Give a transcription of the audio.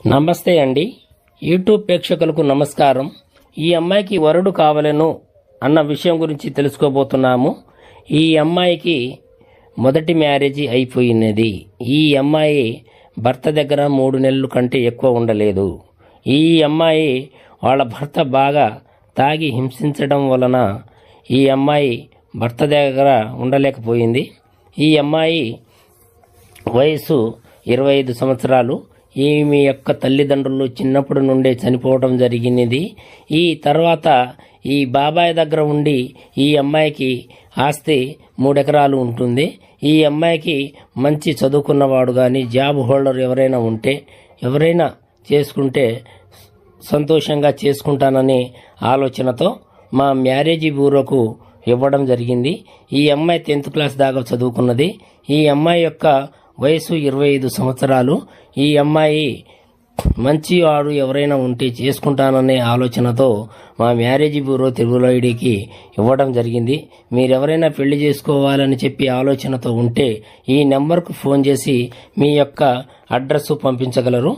నమస్తే అండి. యూట్యూబ్ ప్రేక్షకులకు నమస్కారం. ఈ అమ్మాయికి వరుడు కావాలను అన్న విషయం గురించి తెలుసుకోబోతున్నాము. ఈ అమ్మాయికి మొదటి మ్యారేజీ అయిపోయినది. ఈ అమ్మాయి భర్త దగ్గర 3 నెలల కంటే ఎక్కువ ఉండలేదు. ఈ అమ్మాయి వాళ్ళ భర్త బాగా తాగి హింసించడం వలన ఈ అమ్మాయి భర్త దగ్గర ఉండలేకపోయింది. ఈ అమ్మాయి వయసు 25 సంవత్సరాలు. ఈమె యొక్క తల్లిదండ్రులు చిన్నప్పటి నుండే చనిపోవడం జరిగినది. ఈ తర్వాత ఈ బాబాయ్ దగ్గర ఉండి ఈ అమ్మాయికి ఆస్తి 3 ఎకరాలు ఉంటుంది. ఈ అమ్మాయికి మంచి చదువుకున్నవాడు కానీ జాబ్ హోల్డర్ ఎవరైనా చేసుకుంటే సంతోషంగా చేసుకుంటానని ఆలోచనతో మా మ్యారేజీ బ్యూరోకు ఇవ్వడం జరిగింది. ఈ అమ్మాయి 10th క్లాస్ దాకా చదువుకున్నది. ఈ అమ్మాయి యొక్క వయసు 25 సంవత్సరాలు. ఈ అమ్మాయి మంచి వాడు ఎవరైనా ఉంటే చేసుకుంటాననే ఆలోచనతో మా మ్యారేజీ బ్యూరో తిరువులైడికి ఇవ్వడం జరిగింది. మీరెవరైనా పెళ్లి చేసుకోవాలని చెప్పి ఆలోచనతో ఉంటే ఈ నెంబర్కు ఫోన్ చేసి మీ యొక్క అడ్రస్ పంపించగలరు.